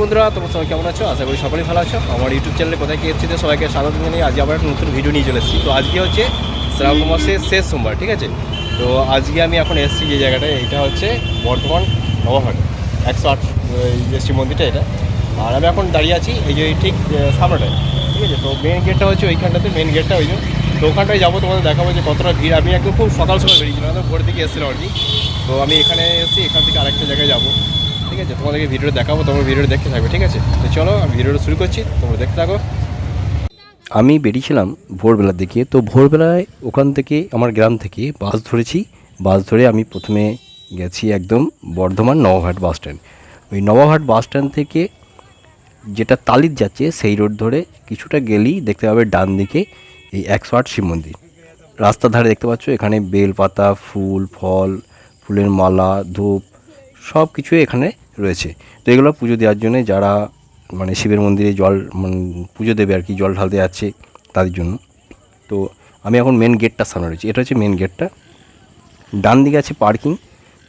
বন্ধুরা, তোমরা সবাই কেমন আছো? আশা করি সকলেই ভালো আছো। আমার ইউটিউব চ্যানেলে কোথায় কি এসেছি সবাইকে স্বাগত জানিয়ে আজকে আবার একটা নতুন ভিডিও নিয়ে চলে এসেছি। তো আজকে হচ্ছে শ্রাবণ মাসের শেষ সোমবার, ঠিক আছে। তো আজকে আমি এখন এসেছি যে জায়গাটায়, এটা হচ্ছে বর্ধমান নবাবহাট 108 শিব মন্দিরটা এটা। আর আমি এখন দাঁড়িয়ে আছি এই যে ঠিক সামনেটায়, ঠিক আছে। তো মেন গেটটা হচ্ছে ওইখানটাতে, মেন গেটটা ওই যে। তো ওখানটায় যাবো, তোমাদের দেখাবো যে কতটা ভিড়। আমি একদম খুব সকাল সকাল বেরিয়েছিলাম, একদম ভোরের দিকে এসেছিলাম আর কি। তো আমি এখানে এসেছি, এখান থেকে আরেকটা জায়গায় যাবো, ঠিক আছে। তোমাদেরকে ভিডিওটা দেখাবো, তোমরা ভিডিওটা দেখতে থাকবে, ঠিক আছে। তো চলো আমি ভিডিওটা শুরু করছি, তোমরা দেখতে থাকো। আমি বেরিয়েছিলাম ভোরবেলার দিকে। তো ভোরবেলায় ওখান থেকে আমার গ্রাম থেকে বাস ধরেছি। বাস ধরে আমি প্রথমে গেছি একদম বর্ধমান নবাবহাট বাস স্ট্যান্ড। ওই নবাবহাট বাস স্ট্যান্ড থেকে যেটা তালিত যাচ্ছে সেই রোড ধরে কিছুটা গেলেই দেখতে পাবে ডান দিকে এই 108 শিব মন্দির। রাস্তার ধারে দেখতে পাচ্ছ এখানে বেলপাতা, ফুল ফল, ফুলের মালা, ধূপ সব কিছুই এখানে রয়েছে। তো এগুলো পুজো দেওয়ার জন্য যারা মানে শিবের মন্দিরে জল পুজো দেবে আর কি, জল ঢালতে যাচ্ছে তাদের জন্য। তো আমি এখন মেন গেটটার সামনে রয়েছি, এটা হচ্ছে মেন গেটটা। ডান দিকে আছে পার্কিং।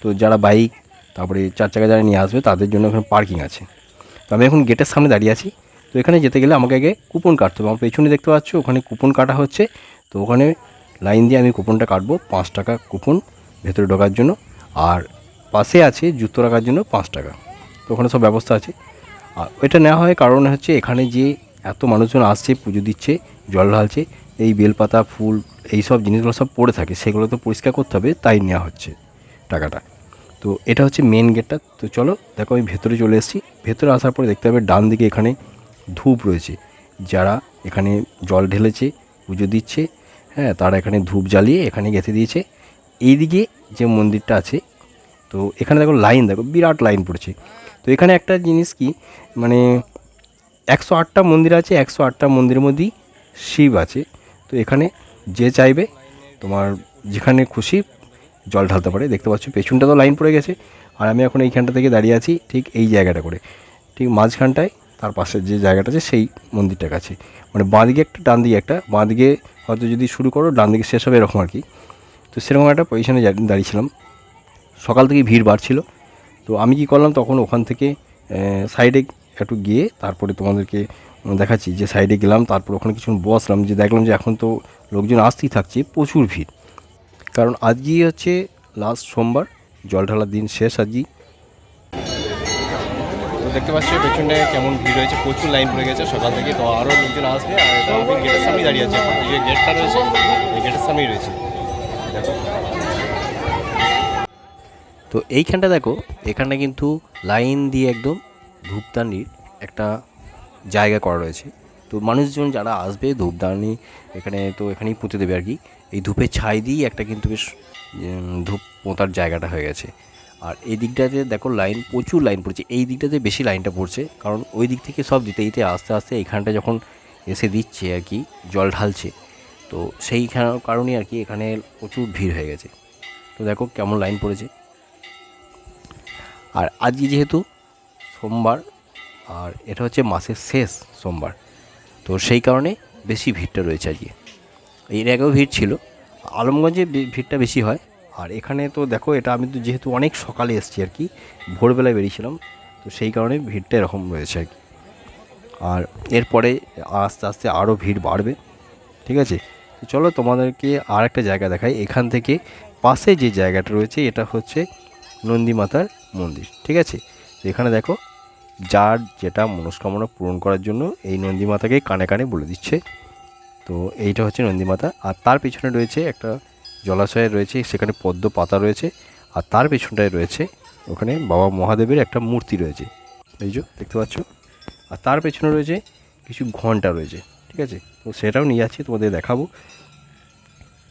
তো যারা বাইক তারপরে 4 চাকা যারা নিয়ে আসবে তাদের জন্য এখানে পার্কিং আছে। তো আমি এখন গেটের সামনে দাঁড়িয়ে আছি। তো এখানে যেতে গেলে আমাকে আগে কুপন কাটতে হবে। আমার পেছনে দেখতে পাচ্ছ ওখানে কুপন কাটা হচ্ছে। তো ওখানে লাইন দিয়ে আমি কুপনটা কাটবো, 5 টাকা কুপন ভেতরে ঢোকার জন্য। আর পাশে আছে জুতো রাখার জন্য 5 টাকা। তো ওখানে সব ব্যবস্থা আছে। আর এটা নেওয়া হয় কারণ হচ্ছে এখানে যে এত মানুষজন আসছে, পুজো দিচ্ছে, জল ঢালছে, এই বেলপাতা ফুল এই সব জিনিসগুলো সব পড়ে থাকে, সেগুলো তো পরিষ্কার করতে হবে, তাই নেওয়া হচ্ছে টাকাটা। তো এটা হচ্ছে মেন গেটটা। তো চলো দেখো, আমি ভেতরে চলে এসেছি। ভেতরে আসার পরে দেখতে হবে ডান দিকে এখানে ধূপ রয়েছে। যারা এখানে জল ঢেলেছে, পুজো দিচ্ছে, হ্যাঁ, তারা এখানে ধূপ জ্বালিয়ে এখানে গেঁথে দিয়েছে। এই দিকে যে মন্দিরটা আছে, তো এখানে দেখো লাইন, দেখো বিরাট লাইন পড়েছে। তো এখানে একটা জিনিস কি, মানে 108টা মন্দির আছে, 108টা মন্দিরের মধ্যেই শিব আছে। তো এখানে যে চাইবে তোমার যেখানে খুশি জল ঢালতে পারে। দেখতে পাচ্ছ পেছনটা তো লাইন পড়ে গেছে। আর আমি এখন এইখানটা থেকে দাঁড়িয়ে আছি ঠিক এই জায়গাটা করে, ঠিক মাঝখানটায়। তার পাশে যে জায়গাটা আছে সেই মন্দিরটার কাছে, মানে বাঁদিকে একটা ডান দিকে একটা, বাঁদিকে হয়তো যদি শুরু করো ডান দিকে শেষ হবে এরকম আর কি। তো সেরকম একটা পজিশনে দাঁড়িয়েছিলাম। সকাল থেকে ভিড় বাড়ছিল। তো আমি কি করলাম, তখন ওখান থেকে সাইডে একটু গিয়ে তারপরে তোমাদেরকে দেখাচ্ছি যে সাইডে গেলাম। তারপর ওখানে কিছুক্ষণ বসলাম, যে দেখলাম যে এখন তো লোকজন আসতেই থাকছে, প্রচুর ভিড়। কারণ আজকেই হচ্ছে লাস্ট সোমবার, জল ঢালার দিন শেষ আজকেই। তো দেখতে পাচ্ছি পেছনটায় কেমন ভিড় হয়েছে, প্রচুর লাইন পড়ে গেছে সকাল থেকে। তো আরও লোকজন আসবে। আর এটা আমি গেটের সামনেই দাঁড়িয়ে আছি, এই যে গেটটা রয়েছে এই গেটের সামনেই রয়েছে, দেখো। তো এইখানটা দেখো, এখানটা কিন্তু লাইন দিয়ে একদম ধূপদানির একটা জায়গা করা রয়েছে। তো মানুষজন যারা আসবে ধূপদানি এখানে, তো এখানেই পুঁতে দেবে আর কি। এই ধূপের ছাই দিয়েই একটা কিন্তু বেশ ধূপ পোঁতার জায়গাটা হয়ে গেছে। আর এই দিকটাতে দেখো লাইন, প্রচুর লাইন পড়ছে। এই দিকটাতে বেশি লাইনটা পড়ছে, কারণ ওই দিক থেকে সব দিতে দিতে আস্তে আস্তে এইখানটা যখন এসে দিচ্ছে আর কি, জল ঢালছে, তো সেই কারণেই আর কি এখানে প্রচুর ভিড় হয়ে গেছে। তো দেখো কেমন লাইন পড়েছে। আর আজকে যেহেতু সোমবার, আর এটা হচ্ছে মাসের শেষ সোমবার, তো সেই কারণে বেশি ভিড়টা রয়েছে আজকে। এর আগেও ভিড় ছিল, আলমগঞ্জে ভিড়টা বেশি হয়। আর এখানে তো দেখো, এটা আমি তো যেহেতু অনেক সকালে এসেছি আর কি, ভোরবেলায় বেরিয়েছিলাম, তো সেই কারণে ভিড়টা এরকম রয়েছে আর কি। আর এরপরে আস্তে আস্তে আরও ভিড় বাড়বে, ঠিক আছে। তো চলো তোমাদেরকে আর একটা জায়গা দেখাই। এখান থেকে পাশে যে জায়গাটা রয়েছে এটা হচ্ছে নন্দী মাতার মন্দির, ঠিক আছে। তো এখানে দেখো, যার যেটা মনস্কামনা পূরণ করার জন্য এই নন্দী মাতাকে কানে কানে বলে দিচ্ছে। তো এইটা হচ্ছে নন্দী মাতা। আর তার পিছনে রয়েছে একটা জলাশয় রয়েছে, সেখানে পদ্ম পাতা রয়েছে। আর তার পিছনটায় রয়েছে ওখানে বাবা মহাদেবের একটা মূর্তি রয়েছে, এই যে দেখতে পাচ্ছ। আর তার পেছনে রয়েছে কিছু ঘন্টা রয়েছে, ঠিক আছে। তো সেটাও নিয়ে যাচ্ছি, তোমাদের দেখাবো।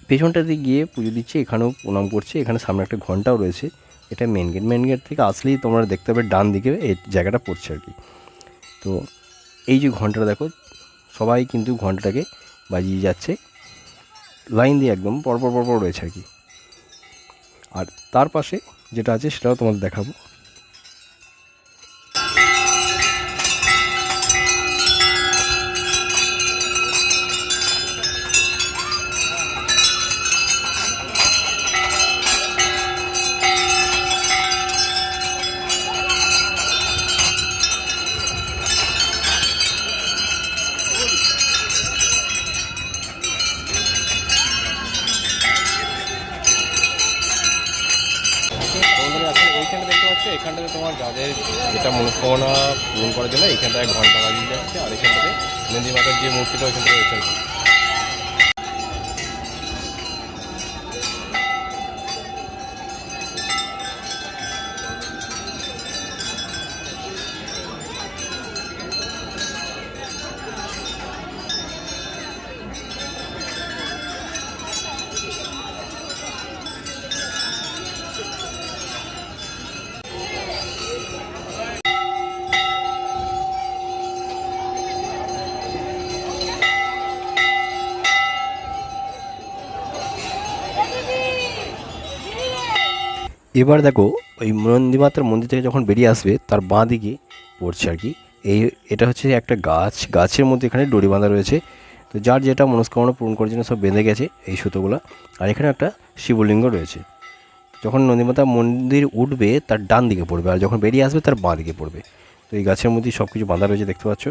পেছনটাতে গিয়ে পুজো দিচ্ছে, এখানেও প্রণাম করছে। এখানে সামনে একটা ঘন্টাও রয়েছে। এটা মেন গেট। মেন গেট থেকে আসলেই তোমরা দেখতে পাবে ডান দিকে এই জায়গাটা পড়ছে আর কি। তো এই যে ঘন্টাটা দেখো, সবাই কিন্তু ঘন্টাটাকে বাজিয়ে যাচ্ছে, লাইন দিয়ে একদম পরপর পরপর রয়েছে আর কি। আর তার পাশে যেটা আছে সেটাও তোমাদের দেখাবো। পাচ্ছ এখানটাতে তোমার যাদের যেটা মনস্কামনা পূরণ করার জন্য এখানটায় ঘন্টা বাজিয়ে যাচ্ছে, আর এখানটাতে নন্দী মাতার যে মূর্তিটা ওইখানটা রয়েছে আর কি। এবার দেখো ওই নন্দীমাতার মন্দির থেকে যখন বেরিয়ে আসবে তার বাঁ দিকে পড়ছে আর কি এটা হচ্ছে একটা গাছের মধ্যে এখানে ডোরি বাঁধা রয়েছে। তো যার যেটা মনস্কামনা পূরণ করার জন্য সব বেঁধে গেছে এই সুতোগুলো। আর এখানে একটা শিবলিঙ্গ রয়েছে। যখন নন্দীমাতা মন্দির উঠবে তার ডান দিকে পড়বে, আর যখন বেরিয়ে আসবে তার বাঁ দিকে পড়বে। তো এই গাছের মধ্যেই সব কিছু বাঁধা রয়েছে, দেখতে পাচ্ছ।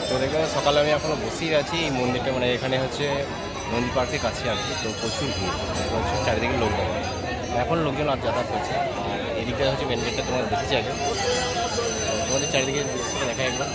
তো দেখো সকালে আমি এখনও বসেই আছি এই মন্দিরটা, মানে এখানে হচ্ছে নন্দী পার্কের কাছে আর কি। তো প্রচুর ভিড়, প্রচুর চারিদিকে লোক দেখা, এখন লোকজন আর যাতায়াত করছে। আর এদিকটা হচ্ছে মেন গেটটা তোমরা দেখেছি আগে, তোমাদের চারিদিকে দেখা একবার।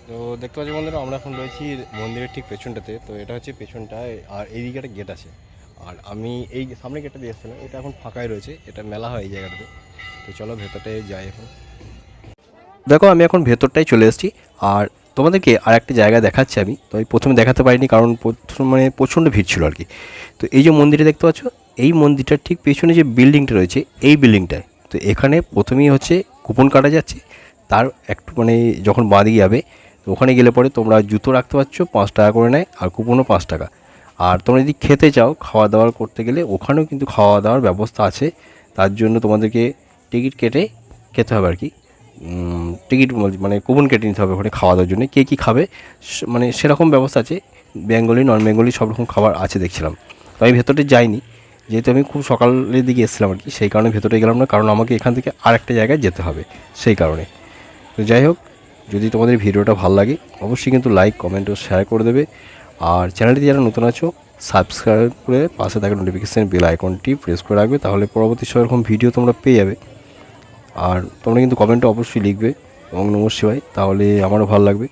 তো দেখতে পাচ্ছি বন্ধুরা আমরা এখন রয়েছি মন্দিরের ঠিক পেছনটাতে। তো এটা হচ্ছে পেছনটায়, আর এইদিকে একটা গেট আছে। আর আমি এই সামনে গেটটা দিয়ে এসেছিলাম, এটা এখন ফাঁকাই রয়েছে, এটা মেলা হয় এই জায়গাটাতে। তো চলো ভেতরটায় যাই এখন। দেখো আমি এখন ভেতরটাই চলে এসেছি, আর তোমাদেরকে আর একটা জায়গা দেখাচ্ছি আমি। তো এই প্রথমে দেখাতে পারিনি কারণ মানে প্রচণ্ড ভিড় ছিল আর কি। তো এই যে মন্দিরটা দেখতে পাচ্ছ, এই মন্দিরটার ঠিক পেছনে যে বিল্ডিংটা রয়েছে এই বিল্ডিংটায়, তো এখানে প্রথমেই হচ্ছে কুপন কাটা যাচ্ছে। তার একটু মানে যখন বাঁদিকে যাবে তো ওখানে গেলে পরে তোমরা জুতো রাখতে পারছো, 5 টাকা করে নেয়, আর কুপনও 5 টাকা। আর তোমরা যদি খেতে চাও খাওয়া দাওয়া করতে গেলে ওখানেও কিন্তু খাওয়া দাওয়ার ব্যবস্থা আছে। তার জন্য তোমাদেরকে টিকিট কেটে খেতে হবে আর কি। টিকিট মানে কুপন কেটে নিতে হবে ওখানে খাওয়া দাওয়ার জন্য। কে কী খাবে মানে সেরকম ব্যবস্থা আছে, বেঙ্গলি নন বেঙ্গলি সব রকম খাবার আছে দেখছিলাম। তো আমি ভেতরটা যাইনি, যেহেতু আমি খুব সকালের দিকে এসেছিলাম আর কি, সেই কারণে ভেতরে গেলাম না, কারণ আমাকে এখান থেকে আরেকটা জায়গায় যেতে হবে সেই কারণে। তো যাই হোক, যদি তোমাদের ভিডিওটা ভালো লাগে অবশ্যই কিন্তু লাইক কমেন্ট ও শেয়ার করে দেবে। আর চ্যানেলটি যারা নতুন আছো সাবস্ক্রাইব করে পাশে থাকা নোটিফিকেশান বেল আইকনটি প্রেস করে রাখবে, তাহলে পরবর্তী সেরকম ভিডিও তোমরা পেয়ে যাবে। আর তোমরা কিন্তু কমেন্টে অবশ্যই লিখবে এবং নমঃ শিবায়, তাহলে আমারও ভালো লাগবে।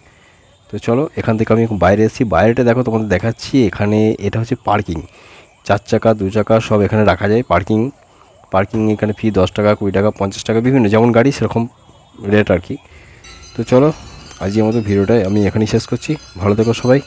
তো চলো এখান থেকে আমি বাইরে এসেছি, বাইরেটা দেখো তোমাদের দেখাচ্ছি। এখানে এটা হচ্ছে পার্কিং, 4 চাকা 2 চাকা সব এখানে রাখা যায়। পার্কিং এখানে ফি 10 টাকা 20 টাকা 50 টাকা, বিভিন্ন যেমন গাড়ি সেরকম রেট আর কি। তো চলো আজকের মতো ভিডিওটাই আমি এখানেই শেষ করছি। ভালো থেকো সবাই।